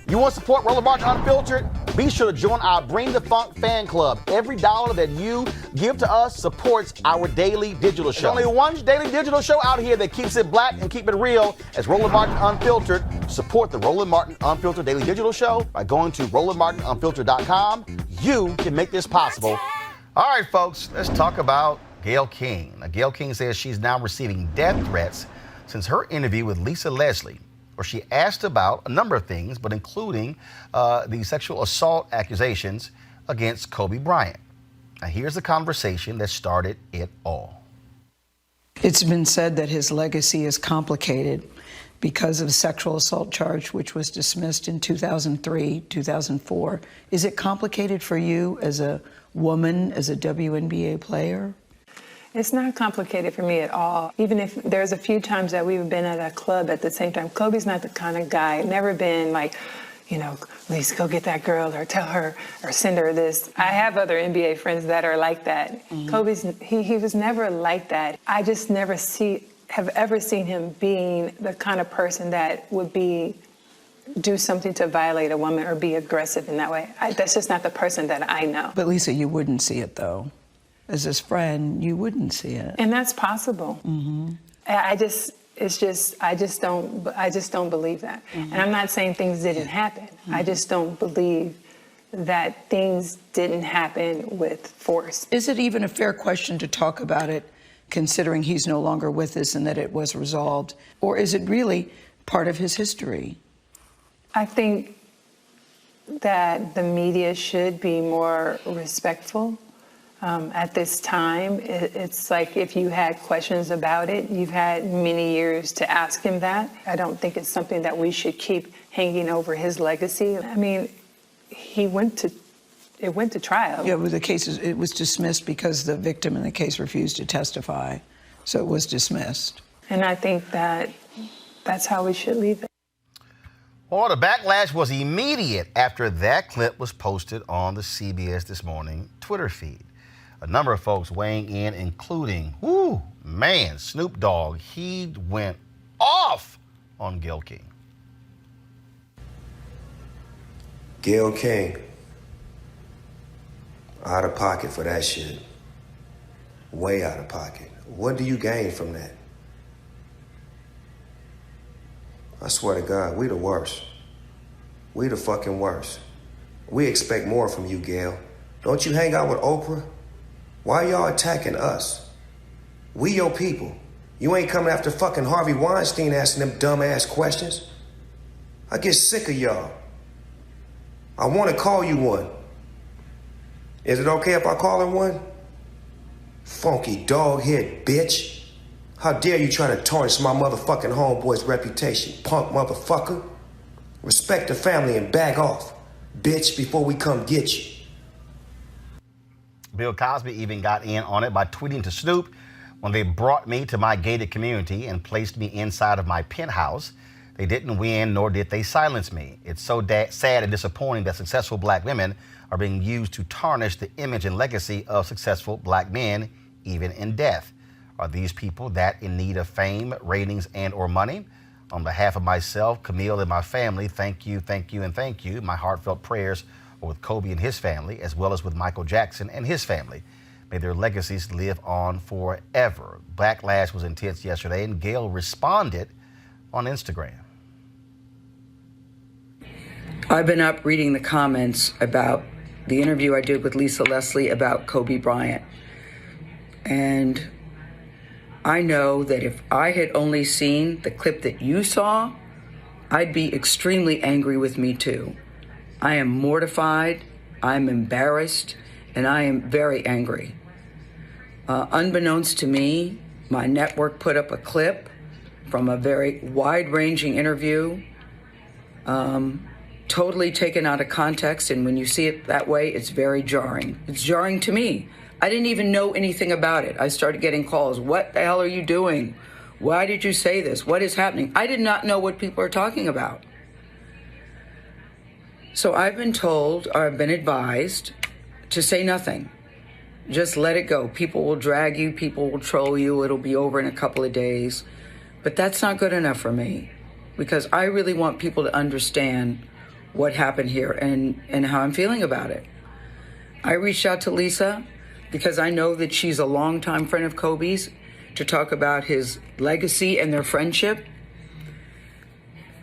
You want to support Roland Martin Unfiltered? Be sure to join our Bring the Funk fan club. Every dollar that you give to us supports our daily digital show. There's only one daily digital show out here that keeps it black and keep it real as Roland Martin Unfiltered. Support the Roland Martin Unfiltered daily digital show by going to RolandMartinUnfiltered.com. You can make this possible. All right, folks, let's talk about Gayle King. Now, Gayle King says she's now receiving death threats since her interview with Lisa Leslie, where she asked about a number of things, but including the sexual assault accusations against Kobe Bryant. Now, here's the conversation that started it all. It's been said that his legacy is complicated because of the sexual assault charge, which was dismissed in 2003, 2004. Is it complicated for you as a woman, as a WNBA player? It's not complicated for me at all. Even if there's a few times that we've been at a club at the same time, Kobe's not the kind of guy, never been like, you know, Lisa, go get that girl or tell her or send her this. I have other NBA friends that are like that. Mm-hmm. He was never like that. I just never have ever seen him being the kind of person that would do something to violate a woman or be aggressive in that way. That's just not the person that I know. But Lisa, you wouldn't see it though. As his friend, you wouldn't see it. And that's possible. Mm-hmm. I just don't believe that. Mm-hmm. And I'm not saying things didn't happen. Mm-hmm. I just don't believe that things didn't happen with force. Is it even a fair question to talk about it, considering he's no longer with us and that it was resolved? Or is it really part of his history? I think that the media should be more respectful. At this time, it's like if you had questions about it, you've had many years to ask him that. I don't think it's something that we should keep hanging over his legacy. I mean, it went to trial. Yeah, well, it was dismissed because the victim in the case refused to testify, so it was dismissed. And I think that's how we should leave it. Well, the backlash was immediate after that clip was posted on the CBS This Morning Twitter feed. A number of folks weighing in, including, Snoop Dogg. He went off on Gayle King. Gayle King, out of pocket for that shit. Way out of pocket. What do you gain from that? I swear to God, we the worst. We the fucking worst. We expect more from you, Gayle. Don't you hang out with Oprah? Why y'all attacking us? We your people. You ain't coming after fucking Harvey Weinstein asking them dumb-ass questions. I get sick of y'all. I want to call you one. Is it okay if I call her one? Funky dog-head bitch. How dare you try to tarnish my motherfucking homeboy's reputation, punk motherfucker. Respect the family and back off, bitch, before we come get you. Bill Cosby even got in on it by tweeting to Snoop, when they brought me to my gated community and placed me inside of my penthouse, they didn't win, nor did they silence me. It's so sad and disappointing that successful black women are being used to tarnish the image and legacy of successful black men, even in death. Are these people that in need of fame, ratings, and or money? On behalf of myself, Camille, and my family, thank you, and thank you. My heartfelt prayers are with Kobe and his family, as well as with Michael Jackson and his family. May their legacies live on forever. Backlash was intense yesterday, and Gayle responded on Instagram. I've been up reading the comments about the interview I did with Lisa Leslie about Kobe Bryant. And I know that if I had only seen the clip that you saw, I'd be extremely angry with me too. I am mortified, I'm embarrassed, and I am very angry. Unbeknownst to me, my network put up a clip from a very wide-ranging interview, totally taken out of context, and when you see it that way, it's very jarring. It's jarring to me. I didn't even know anything about it. I started getting calls. What the hell are you doing? Why did you say this? What is happening? I did not know what people are talking about. So I've been told, or I've been advised, to say nothing. Just let it go. People will drag you, people will troll you, it'll be over in a couple of days. But that's not good enough for me, because I really want people to understand what happened here and how I'm feeling about it. I reached out to Lisa because I know that she's a longtime friend of Kobe's to talk about his legacy and their friendship.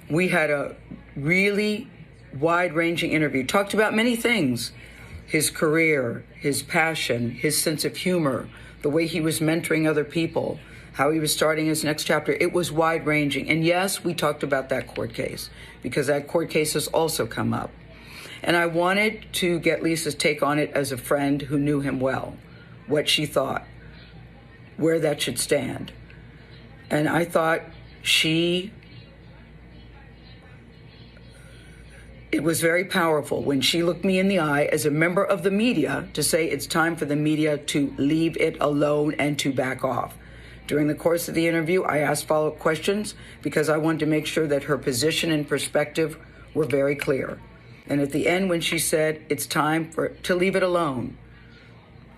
We had a really wide-ranging interview, talked about many things: his career, his passion, his sense of humor, the way he was mentoring other people, how he was starting his next chapter. It was wide-ranging. And yes, we talked about that court case because that court case has also come up. And I wanted to get Lisa's take on it as a friend who knew him well, what she thought, where that should stand. And I thought it was very powerful when she looked me in the eye as a member of the media to say it's time for the media to leave it alone and to back off. During the course of the interview, I asked follow-up questions because I wanted to make sure that her position and perspective were very clear. And at the end, when she said it's time to leave it alone,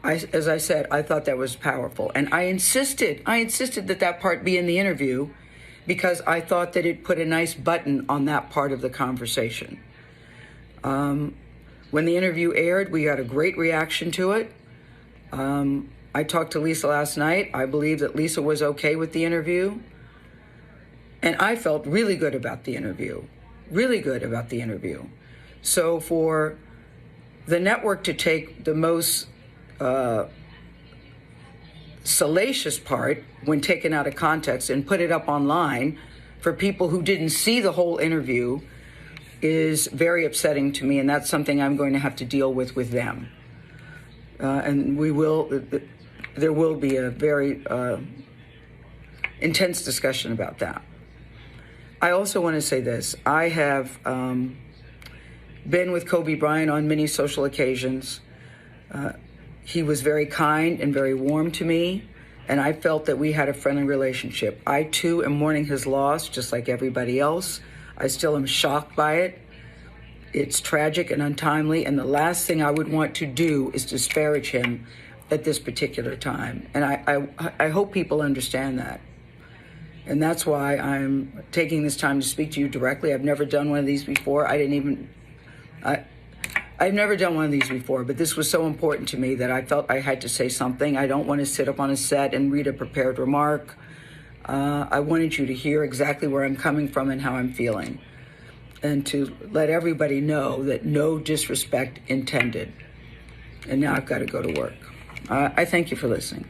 as I said, I thought that was powerful. And I insisted that part be in the interview because I thought that it put a nice button on that part of the conversation. When the interview aired, we got a great reaction to it. I talked to Lisa last night. I believe that Lisa was okay with the interview. And I felt really good about the interview, So for the network to take the most salacious part when taken out of context and put it up online for people who didn't see the whole interview is very upsetting to me, and that's something I'm going to have to deal with them. And there will be a very intense discussion about that. I also want to say this. I have been with Kobe Bryant on many social occasions. He was very kind and very warm to me, and I felt that we had a friendly relationship. I, too, am mourning his loss, just like everybody else. I still am shocked by it. It's tragic and untimely, and the last thing I would want to do is disparage him at this particular time. And I hope people understand that. And that's why I'm taking this time to speak to you directly. I've never done one of these before. I've never done one of these before, but this was so important to me that I felt I had to say something. I don't want to sit up on a set and read a prepared remark. I wanted you to hear exactly where I'm coming from and how I'm feeling, and to let everybody know that no disrespect intended. And now I've got to go to work. I thank you for listening.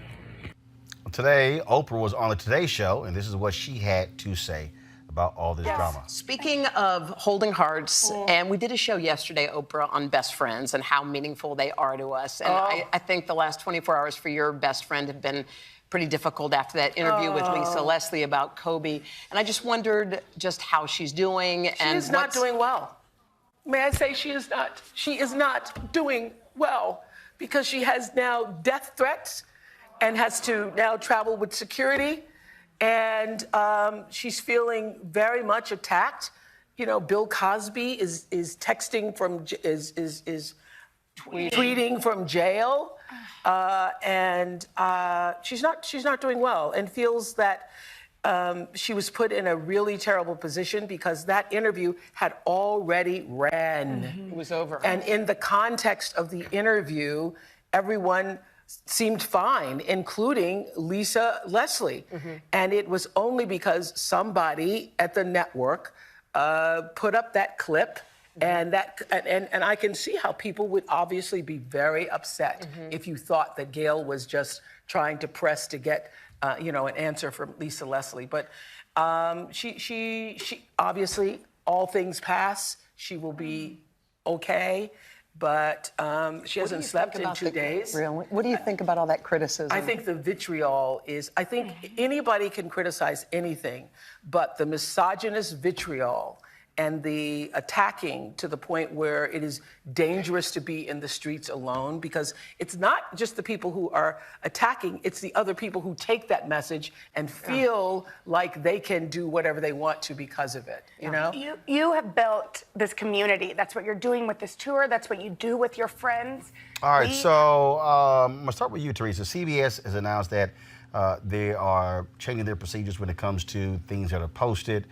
Today, Oprah was on the Today Show, and this is what she had to say about all this drama. Speaking of holding hearts, and we did a show yesterday, Oprah, on best friends and how meaningful they are to us. And I think the last 24 hours for your best friend have been pretty difficult after that interview with Lisa Leslie about Kobe. And I just wondered just how she's doing. She is not doing well. May I say she is not? She is not doing well because she has now death threats and has to now travel with security. And she's feeling very much attacked. You know, Bill Cosby is texting from, tweeting from jail. And she's not doing well, and feels that she was put in a really terrible position because that interview had already ran. Mm-hmm. It was over. And in the context of the interview, everyone seemed fine, including Lisa Leslie. Mm-hmm. And it was only because somebody at the network put up that clip. And I can see how people would obviously be very upset if you thought that Gayle was just trying to press to get, an answer from Lisa Leslie. But she obviously, all things pass. She will be okay. But she hasn't slept in 2 days. What do you think about all that criticism? I think the vitriol is, I think anybody can criticize anything, but the misogynist vitriol and the attacking to the point where it is dangerous to be in the streets alone, because it's not just the people who are attacking, it's the other people who take that message and feel like they can do whatever they want to because of it, you know? You have built this community. That's what you're doing with this tour. That's what you do with your friends. All right, so I'm going to start with you, Teresa. CBS has announced that they are changing their procedures when it comes to things that are posted.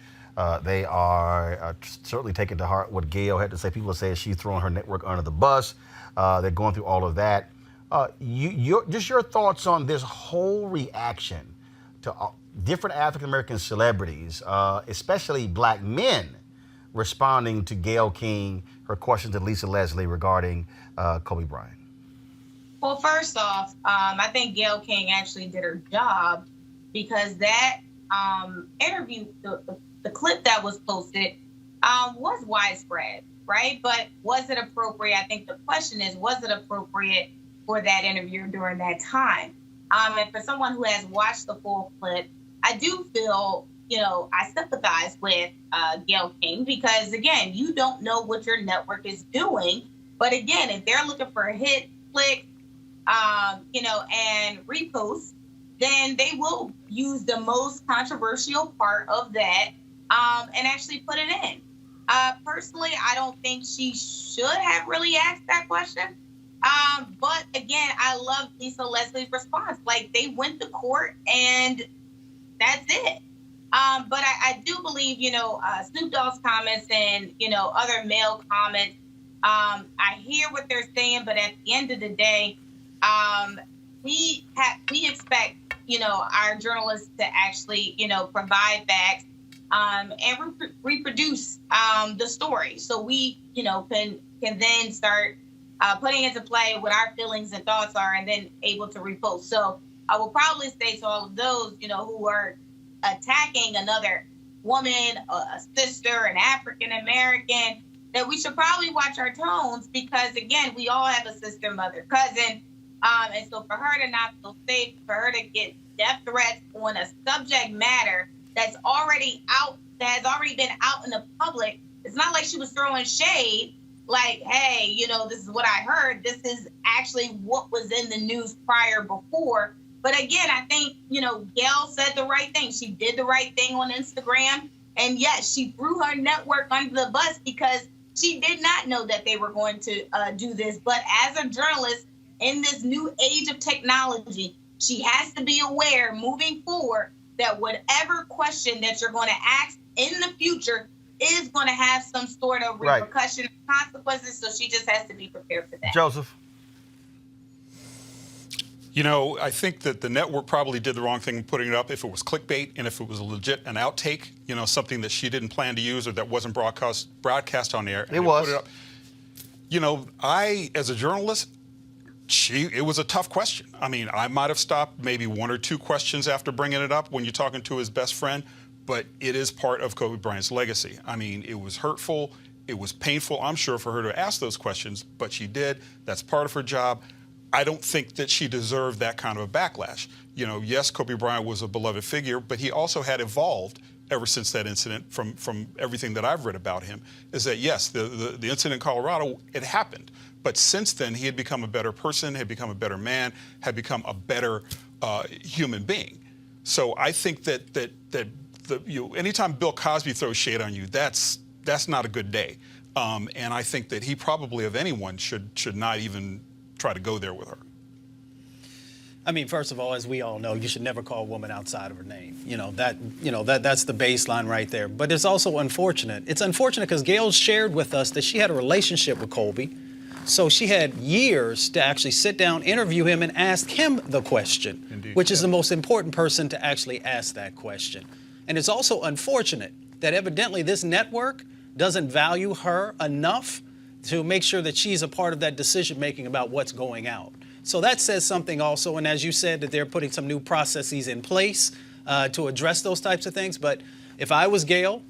They are certainly taking to heart what Gayle had to say. People say she's throwing her network under the bus. They're going through all of that. Just your thoughts on this whole reaction to different African-American celebrities, especially black men, responding to Gayle King, her question to Lisa Leslie regarding Kobe Bryant. Well, first off, I think Gayle King actually did her job, because that interview, the clip that was posted, was widespread, right? But was it appropriate? I think the question is, was it appropriate for that interview during that time? And for someone who has watched the full clip, I do feel, I sympathize with Gayle King, because, again, you don't know what your network is doing. But, again, if they're looking for a hit, click, and repost, then they will use the most controversial part of that and actually put it in. Personally, I don't think she should have really asked that question. But again, I love Lisa Leslie's response. Like, they went to court and that's it. But I do believe, Snoop Dogg's comments and, other male comments, I hear what they're saying, but at the end of the day, we expect, our journalists to actually, provide facts and reproduce the story. So we, can then start putting into play what our feelings and thoughts are, and then able to repost. So I will probably say to all of those, who are attacking another woman, a sister, an African-American, that we should probably watch our tones, because, again, we all have a sister, mother, cousin. And so for her to not feel safe, for her to get death threats on a subject matter that's already out, that has already been out in the public, it's not like she was throwing shade, like, hey, this is what I heard. This is actually what was in the news before. But again, I think, Gayle said the right thing. She did the right thing on Instagram. And yes, she threw her network under the bus, because she did not know that they were going to do this. But as a journalist in this new age of technology, she has to be aware moving forward that whatever question that you're going to ask in the future is going to have some sort of repercussion, consequences. So she just has to be prepared for that. Joseph? I think that the network probably did the wrong thing in putting it up. If it was clickbait and if it was legit an outtake, something that she didn't plan to use or that wasn't broadcast on air. It was. Put it up. I, as a journalist, it was a tough question. I mean, I might have stopped maybe one or two questions after bringing it up when you're talking to his best friend, but it is part of Kobe Bryant's legacy. I mean, it was hurtful. It was painful, I'm sure, for her to ask those questions, but she did. That's part of her job. I don't think that she deserved that kind of a backlash. Yes, Kobe Bryant was a beloved figure, but he also had evolved ever since that incident from everything that I've read about him, is that, yes, the incident in Colorado, it happened. But since then, he had become a better person, had become a better man, had become a better human being. So I think that anytime Bill Cosby throws shade on you, that's not a good day. And I think that he probably, of anyone, should not even try to go there with her. I mean, first of all, as we all know, you should never call a woman outside of her name. That's the baseline right there. But it's also unfortunate. It's unfortunate because Gayle shared with us that she had a relationship with Kobe. So she had years to actually sit down, interview him, and ask him the question, Indeed, which is the most important person to actually ask that question. And it's also unfortunate that evidently this network doesn't value her enough to make sure that she's a part of that decision-making about what's going out. So that says something also, and as you said, that they're putting some new processes in place to address those types of things. But if I was Gayle,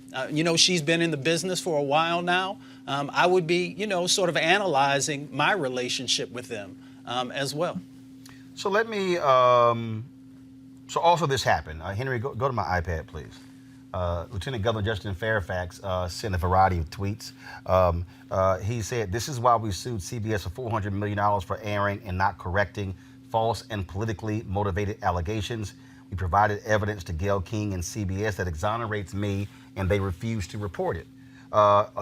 she's been in the business for a while now, I would be, sort of analyzing my relationship with them as well. So let me, so also this happened. Henry, go to my iPad, please. Lieutenant Governor Justin Fairfax sent a variety of tweets. He said, "This is why we sued CBS for $400 million for airing and not correcting false and politically motivated allegations. We provided evidence to Gayle King and CBS that exonerates me, and they refused to report it."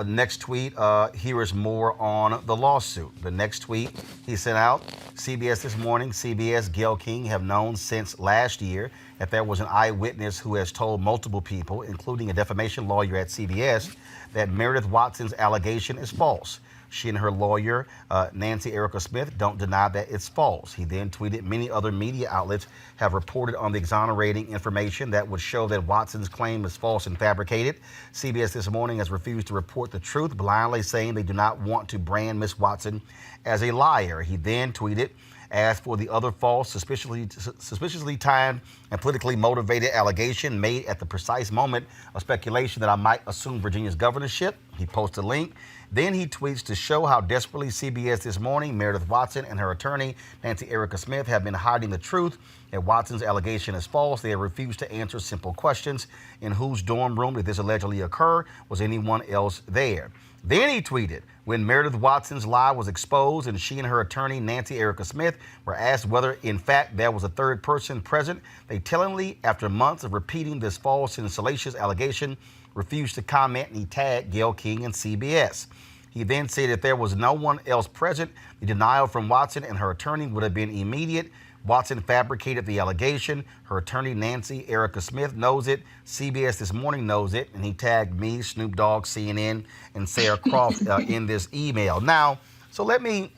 Next tweet, here is more on the lawsuit. The next tweet he sent out, CBS This Morning, CBS, Gayle King have known since last year that there was an eyewitness who has told multiple people, including a defamation lawyer at CBS, that Meredith Watson's allegation is false. She and her lawyer, Nancy Erica Smith, don't deny that it's false. He then tweeted, many other media outlets have reported on the exonerating information that would show that Watson's claim is false and fabricated. CBS This Morning has refused to report the truth, blindly saying they do not want to brand Miss Watson as a liar. He then tweeted, as for the other false, suspiciously timed and politically motivated allegation made at the precise moment of speculation that I might assume Virginia's governorship, he posted a link. Then he tweets to show how desperately CBS This Morning, Meredith Watson and her attorney, Nancy Erica Smith, have been hiding the truth that Watson's allegation is false. They have refused to answer simple questions. In whose dorm room did this allegedly occur? Was anyone else there? Then he tweeted, when Meredith Watson's lie was exposed and she and her attorney, Nancy Erica Smith, were asked whether, in fact, there was a third person present, they tellingly, after months of repeating this false and salacious allegation, refused to comment, and he tagged Gayle King and CBS. He then said if there was no one else present, the denial from Watson and her attorney would have been immediate. Watson fabricated the allegation. Her attorney, Nancy Erica Smith, knows it. CBS This Morning knows it. And he tagged me, Snoop Dogg, CNN, and Sarah Croft in this email. Now, so let me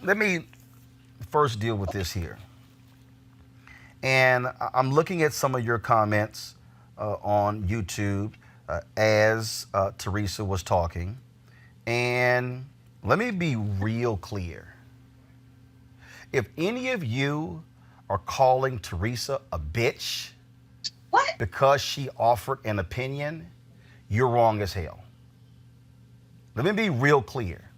first deal with this here. And I'm looking at some of your comments on YouTube as Teresa was talking. And let me be real clear. If any of you are calling Teresa a bitch because she offered an opinion, you're wrong as hell. Let me be real clear.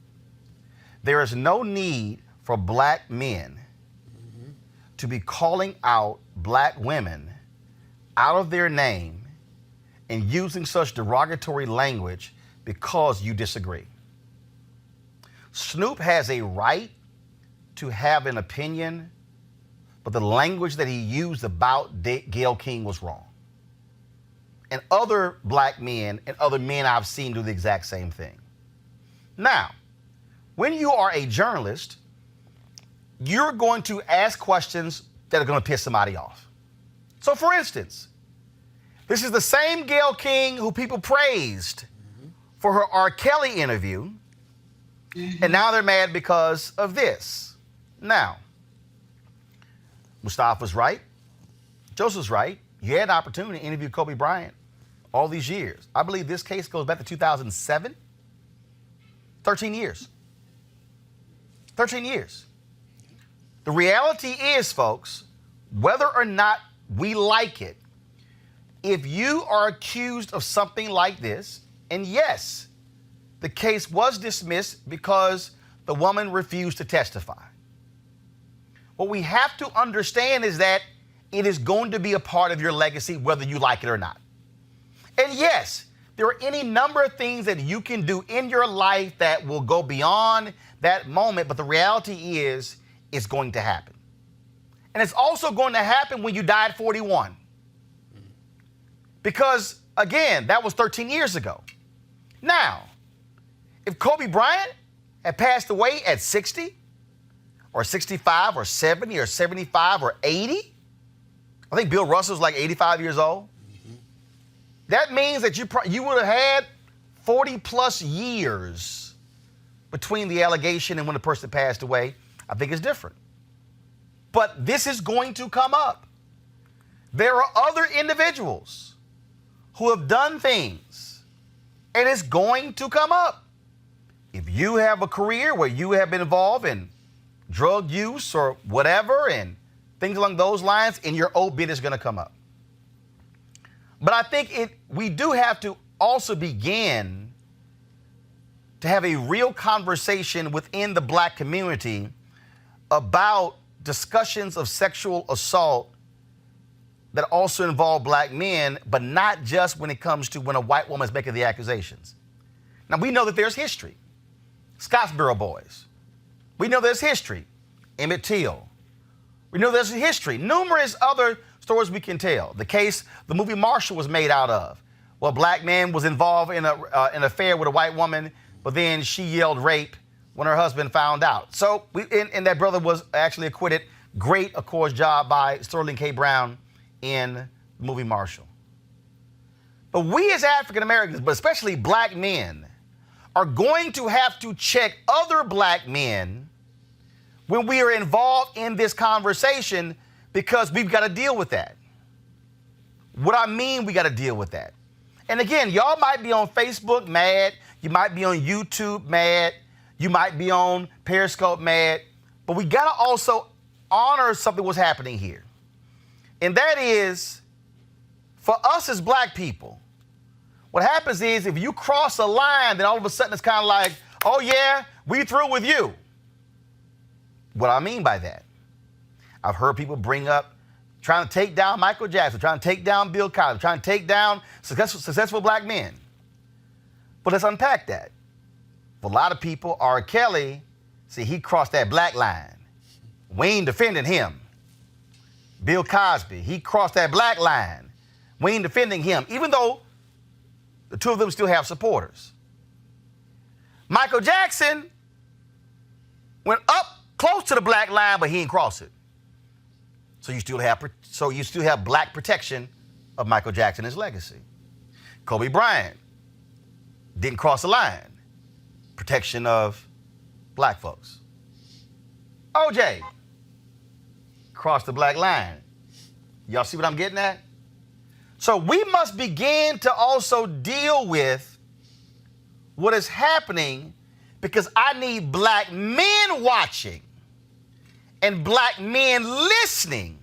There is no need for black men to be calling out black women out of their name and using such derogatory language because you disagree. Snoop has a right to have an opinion, but the language that he used about Gayle King was wrong. And other black men and other men I've seen do the exact same thing. Now, when you are a journalist, you're going to ask questions that are going to piss somebody off. So for instance, this is the same Gayle King who people praised for her R. Kelly interview, and now they're mad because of this. Now, Mustafa's right. Joseph's right. You had an opportunity to interview Kobe Bryant all these years. I believe this case goes back to 2007. 13 years. 13 years. The reality is, folks, whether or not we like it, if you are accused of something like this, and yes, the case was dismissed because the woman refused to testify. What we have to understand is that it is going to be a part of your legacy, whether you like it or not. And yes, there are any number of things that you can do in your life that will go beyond that moment, but the reality is it's going to happen. And it's also going to happen when you die at 41. Because, again, that was 13 years ago. Now, if Kobe Bryant had passed away at 60, or 65, or 70, or 75, or 80, I think Bill Russell's like 85 years old. That means that you would have had 40 plus years between the allegation and when the person passed away. I think it's different. But this is going to come up. There are other individuals who have done things, and it's going to come up. If you have a career where you have been involved in drug use or whatever and things along those lines, and your obit is going to come up. But I think we do have to also begin to have a real conversation within the black community about discussions of sexual assault that also involve black men, but not just when it comes to when a white woman is making the accusations. Now, we know that there's history. Scottsboro Boys. We know there's history. Emmett Till. We know there's history. Numerous other stories we can tell. The case the movie Marshall was made out of, well, a black man was involved in an affair with a white woman, but then she yelled rape when her husband found out. So, and that brother was actually acquitted. Great, of course, job by Sterling K. Brown in the movie Marshall. But we as African Americans, but especially black men, are going to have to check other black men when we are involved in this conversation, because we've got to deal with that. What I mean, we got to deal with that. And again, y'all might be on Facebook mad, you might be on YouTube mad, you might be on Periscope mad, but we got to also honor something was happening here. And that is, for us as black people, what happens is if you cross a line, then all of a sudden it's kind of like, oh yeah, we through with you. What I mean by that, I've heard people bring up trying to take down Michael Jackson, trying to take down Bill Cosby, trying to take down successful black men. But let's unpack that. For a lot of people, R. Kelly, see, he crossed that black line. We ain't defending him. Bill Cosby, he crossed that black line. We ain't defending him, even though the two of them still have supporters. Michael Jackson went up close to the black line, but he didn't cross it. So you still have black protection of Michael Jackson and his legacy. Kobe Bryant didn't cross the line. Protection of black folks. OJ crossed the black line. Y'all see what I'm getting at? So we must begin to also deal with what is happening, because I need black men watching and black men listening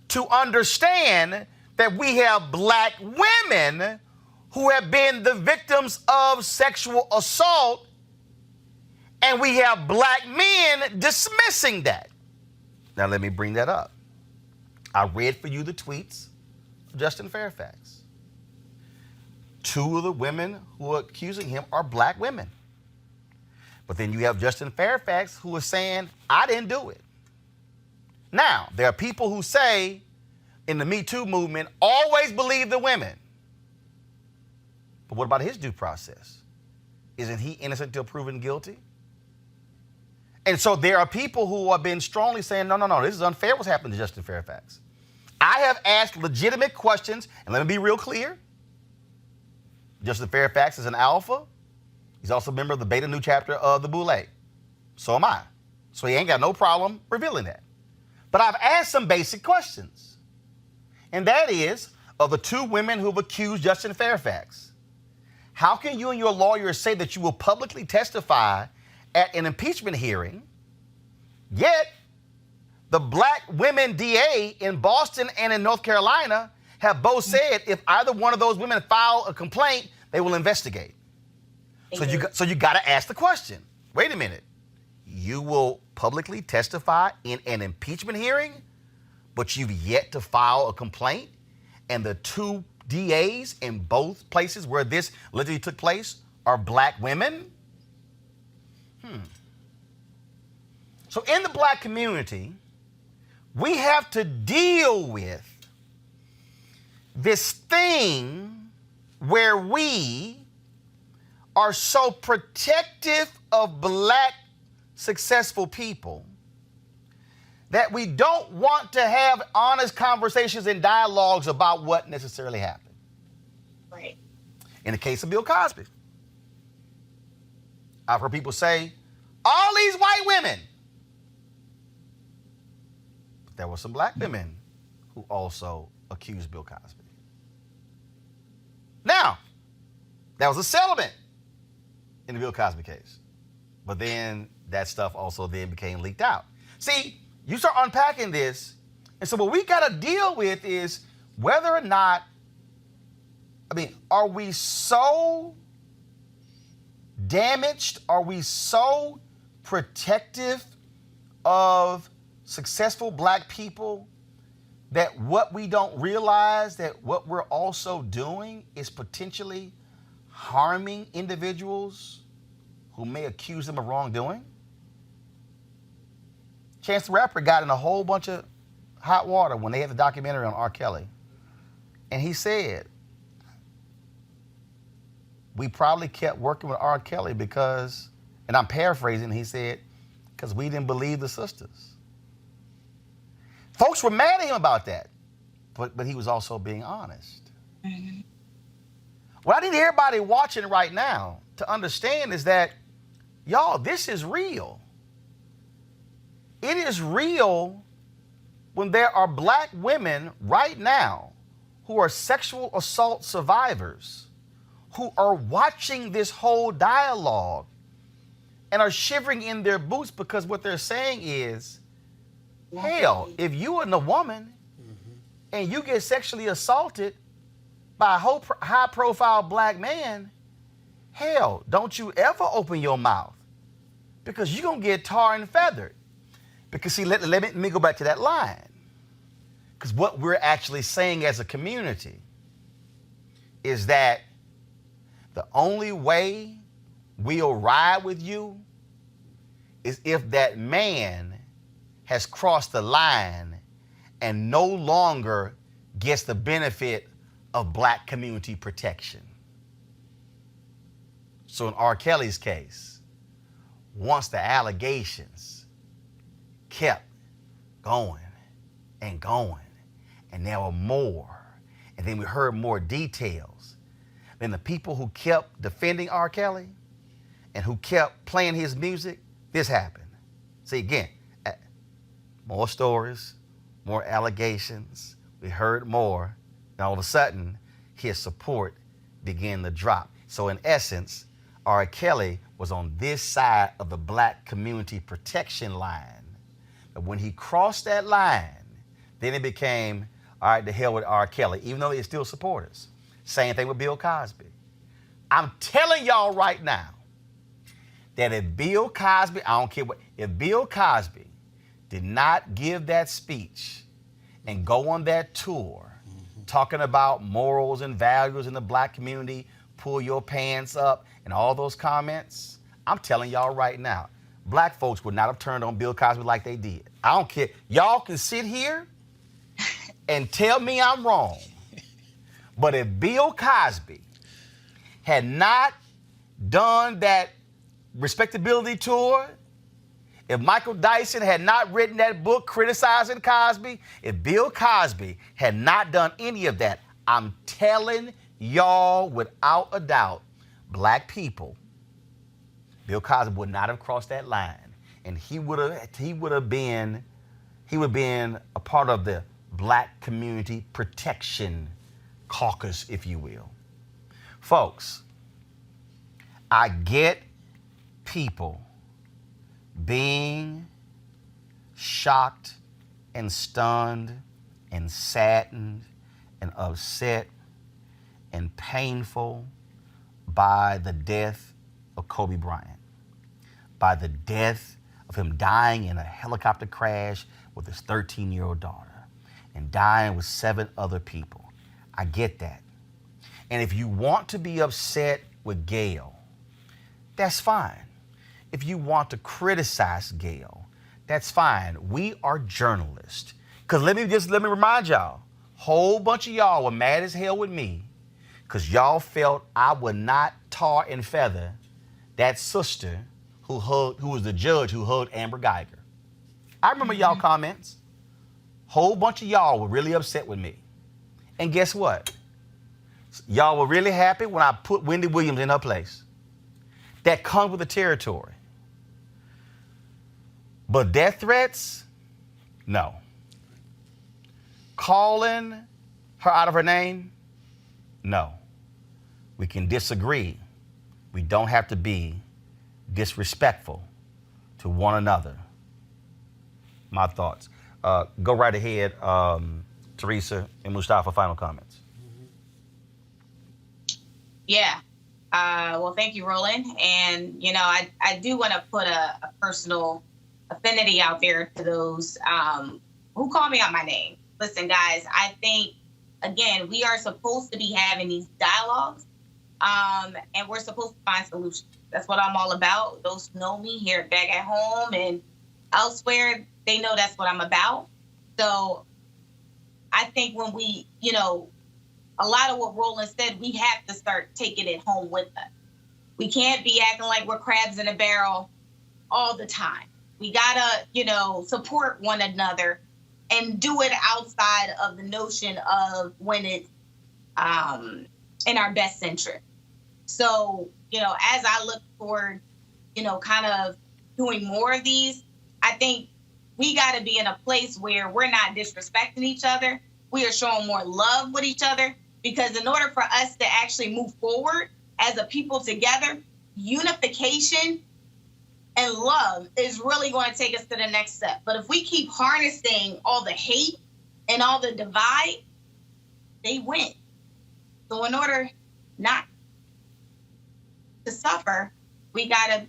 to understand that we have black women who have been the victims of sexual assault, and we have black men dismissing that. Now let me bring that up. I read for you the tweets of Justin Fairfax. Two of the women who are accusing him are black women. But then you have Justin Fairfax who is saying, I didn't do it. Now, there are people who say in the Me Too movement, always believe the women. But what about his due process? Isn't he innocent till proven guilty? And so there are people who have been strongly saying, no, this is unfair what's happened to Justin Fairfax. I have asked legitimate questions, and let me be real clear. Justin Fairfax is an alpha. He's also a member of the Beta Nu chapter of the Boule. So am I. So he ain't got no problem revealing that. But I've asked some basic questions. And that is, of the two women who have accused Justin Fairfax, how can you and your lawyer say that you will publicly testify at an impeachment hearing, yet the black women DA in Boston and in North Carolina have both said if either one of those women file a complaint, they will investigate. So you got to ask the question, wait a minute, you will publicly testify in an impeachment hearing, but you've yet to file a complaint, and the two DAs in both places where this literally took place are black women? So in the black community, we have to deal with this thing where we are so protective of black successful people that we don't want to have honest conversations and dialogues about what necessarily happened. Right. In the case of Bill Cosby, I've heard people say, all these white women. But there were some black women who also accused Bill Cosby. Now, that was a settlement in the Bill Cosby case. But then that stuff also then became leaked out. See, you start unpacking this, and so what we got to deal with is whether or not, are we so damaged? Are we so protective of successful black people that what we don't realize that what we're also doing is potentially harming individuals who may accuse them of wrongdoing? Chance the Rapper got in a whole bunch of hot water when they had the documentary on R. Kelly. And he said, we probably kept working with R. Kelly because, and I'm paraphrasing, he said, because we didn't believe the sisters. Folks were mad at him about that, but he was also being honest. Mm-hmm. What I need everybody watching right now to understand is that, y'all, this is real. It is real when there are black women right now who are sexual assault survivors who are watching this whole dialogue and are shivering in their boots because what they're saying is, hell, if you are a woman and you get sexually assaulted by a high-profile black man, hell, don't you ever open your mouth because you're going to get tarred and feathered. Because, see, let me go back to that line. Because what we're actually saying as a community is that the only way we'll ride with you is if that man has crossed the line and no longer gets the benefit of black community protection. So in R. Kelly's case, once the allegations kept going, and there were more, and then we heard more details, then the people who kept defending R. Kelly and who kept playing his music, this happened. See, again, more stories, more allegations, we heard more, and all of a sudden, his support began to drop. So in essence, R. Kelly was on this side of the black community protection line. But when he crossed that line, then it became, all right, the hell with R. Kelly, even though they're still supporters. Same thing with Bill Cosby. I'm telling y'all right now that if Bill Cosby, I don't care what, if Bill Cosby did not give that speech and go on that tour talking about morals and values in the black community, pull your pants up, and all those comments, I'm telling y'all right now, black folks would not have turned on Bill Cosby like they did. I don't care. Y'all can sit here and tell me I'm wrong. But if Bill Cosby had not done that respectability tour, if Michael Dyson had not written that book criticizing Cosby, if Bill Cosby had not done any of that, I'm telling y'all without a doubt, black people, Bill Cosby would not have crossed that line, and he would have been a part of the Black Community Protection Caucus, if you will. Folks, I get people being shocked and stunned and saddened and upset and painful by the death of Kobe Bryant, by the death of him dying in a helicopter crash with his 13-year-old daughter and dying with 7 other people. I get that. And if you want to be upset with Gayle, that's fine. If you want to criticize Gayle, that's fine. We are journalists. Because let me remind y'all, whole bunch of y'all were mad as hell with me because y'all felt I would not tar and feather that sister who was the judge who hugged Amber Geiger. I remember y'all comments. Whole bunch of y'all were really upset with me. And guess what? Y'all were really happy when I put Wendy Williams in her place. That comes with the territory. But death threats? No. Calling her out of her name? No. We can disagree. We don't have to be disrespectful to one another. My thoughts. Go right ahead, Teresa and Mustafa, final comments. Yeah. Well, thank you, Roland. And, you know, I do want to put a personal affinity out there to those who call me out my name. Listen, guys, I think, again, we are supposed to be having these dialogues, and we're supposed to find solutions. That's what I'm all about. Those who know me here back at home and elsewhere, they know that's what I'm about. So I think when we, you know, a lot of what Roland said, we have to start taking it home with us. We can't be acting like we're crabs in a barrel all the time. We gotta, support one another and do it outside of the notion of when it's in our best interest. So, as I look toward, kind of doing more of these, I think we got to be in a place where we're not disrespecting each other. We are showing more love with each other, because in order for us to actually move forward as a people together, unification and love is really going to take us to the next step. But if we keep harnessing all the hate and all the divide, they win. So in order not to suffer, we got to,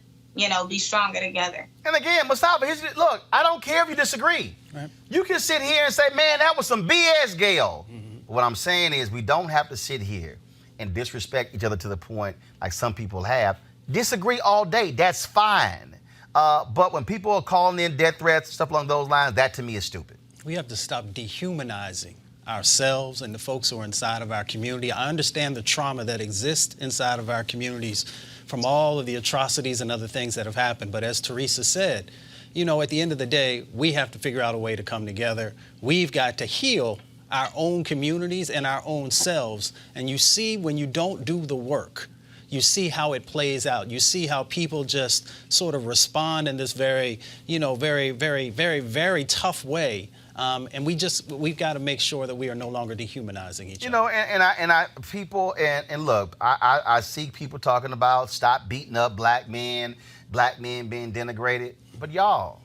be stronger together. And again, Mustafa, look, I don't care if you disagree. Right. You can sit here and say, man, that was some BS, Gayle. Mm-hmm. What I'm saying is we don't have to sit here and disrespect each other to the point like some people have. Disagree all day, that's fine. But when people are calling in death threats, stuff along those lines, that to me is stupid. We have to stop dehumanizing ourselves and the folks who are inside of our community. I understand the trauma that exists inside of our communities from all of the atrocities and other things that have happened. But as Teresa said, at the end of the day, we have to figure out a way to come together. We've got to heal our own communities and our own selves. And you see, when you don't do the work, you see how it plays out. You see how people just sort of respond in this very, very, very, very, very tough way. And we've got to make sure that we are no longer dehumanizing each other. And look, I see people talking about stop beating up black men being denigrated. But y'all,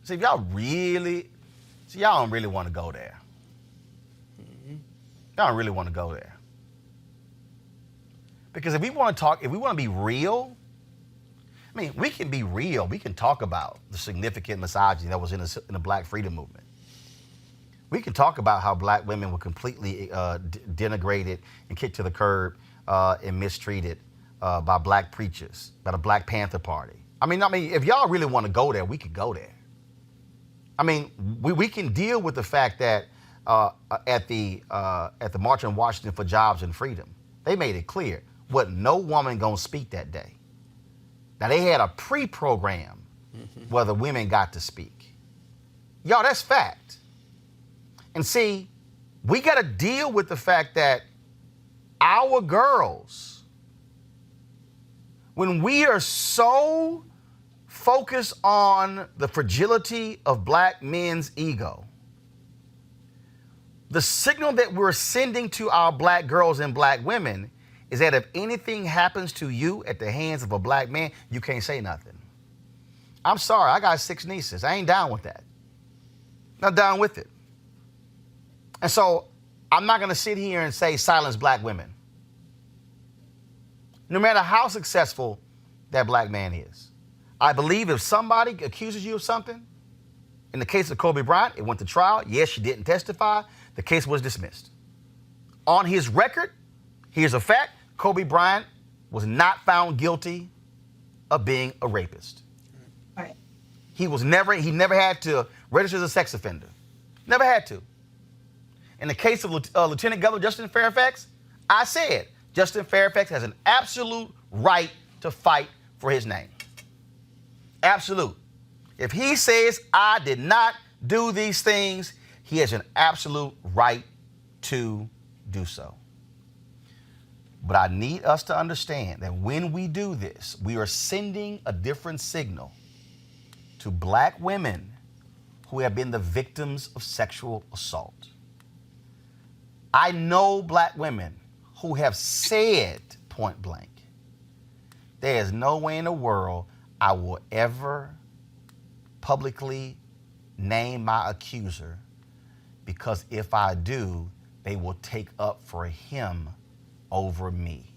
see, if y'all don't really want to go there. Mm-hmm. Y'all don't really want to go there. Because if we want to be real, we can be real. We can talk about the significant misogyny that was in the Black freedom movement. We can talk about how black women were completely denigrated and kicked to the curb and mistreated by black preachers, by the Black Panther Party. If y'all really want to go there, we could go there. We can deal with the fact that at the March on Washington for Jobs and Freedom, they made it clear, wasn't no woman gonna speak that day. Now, they had a pre-program where the women got to speak. Y'all, that's fact. And see, we got to deal with the fact that our girls, when we are so focused on the fragility of black men's ego, the signal that we're sending to our black girls and black women is that if anything happens to you at the hands of a black man, you can't say nothing. I'm sorry, I got 6 nieces. I ain't down with that. Not down with it. And so I'm not going to sit here and say silence black women. No matter how successful that black man is. I believe if somebody accuses you of something, in the case of Kobe Bryant, it went to trial. Yes, she didn't testify. The case was dismissed. On his record, here's a fact. Kobe Bryant was not found guilty of being a rapist. Right. He never had to register as a sex offender. Never had to. In the case of Lieutenant Governor Justin Fairfax, I said Justin Fairfax has an absolute right to fight for his name. Absolute. If he says, I did not do these things, he has an absolute right to do so. But I need us to understand that when we do this, we are sending a different signal to black women who have been the victims of sexual assault. I know black women who have said point blank, there is no way in the world I will ever publicly name my accuser, because if I do, they will take up for him over me.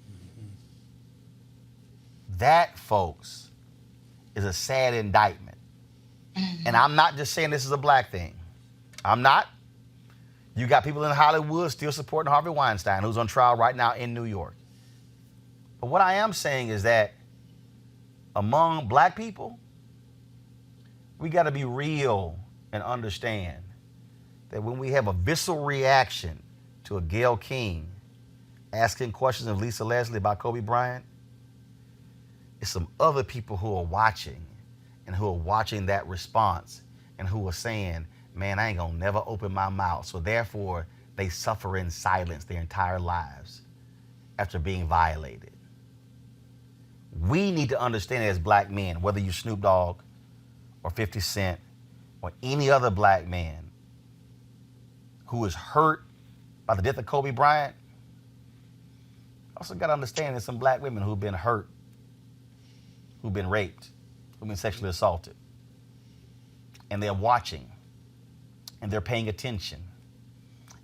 That, folks, is a sad indictment. And I'm not just saying this is a black thing. I'm not. You got people in Hollywood still supporting Harvey Weinstein, who's on trial right now in New York. But what I am saying is that among black people, we got to be real and understand that when we have a visceral reaction to a Gayle King asking questions of Lisa Leslie about Kobe Bryant, it's some other people who are watching and who are watching that response and who are saying, man, I ain't gonna never open my mouth. So therefore, they suffer in silence their entire lives after being violated. We need to understand as black men, whether you Snoop Dogg or 50 Cent or any other black man who is hurt by the death of Kobe Bryant, also got to understand there's some black women who've been hurt, who've been raped, who've been sexually assaulted. And they're watching and they're paying attention.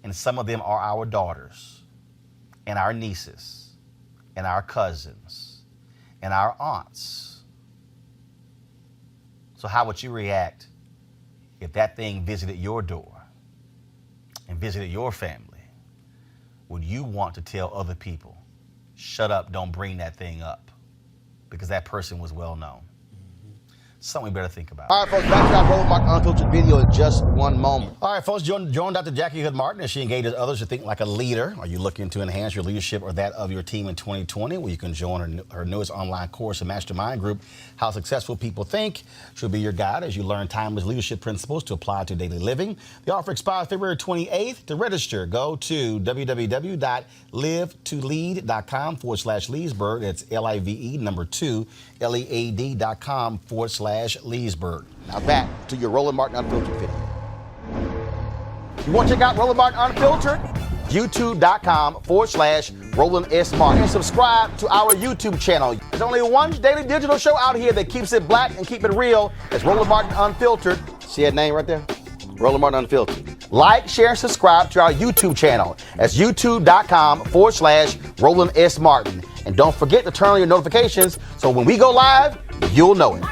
And some of them are our daughters and our nieces and our cousins and our aunts. So how would you react if that thing visited your door and visited your family? Would you want to tell other people, shut up, don't bring that thing up, because that person was well known? Something we better think about. All right, folks, back to our Roland Martin Unfiltered video in just one moment. All right, folks, join Dr. Jackie Hood Martin as she engages others to think like a leader. Are you looking to enhance your leadership or that of your team in 2020? Well, you can join her newest online course and mastermind group, How Successful People Think. She'll be your guide as you learn timeless leadership principles to apply to daily living. The offer expires February 28th. To register, go to www.livetolead.com/Leesburg. That's LIVE number 2, LEAD.com/Leesburg. Now back to your Roland Martin Unfiltered video. You want to check out Roland Martin Unfiltered? YouTube.com/Roland S. Martin. And subscribe to our YouTube channel. There's only one daily digital show out here that keeps it black and keep it real. It's Roland Martin Unfiltered. See that name right there? Roland Martin Unfiltered. Like, share, and subscribe to our YouTube channel. That's youtube.com/Roland S. Martin. And don't forget to turn on your notifications so when we go live, you'll know it.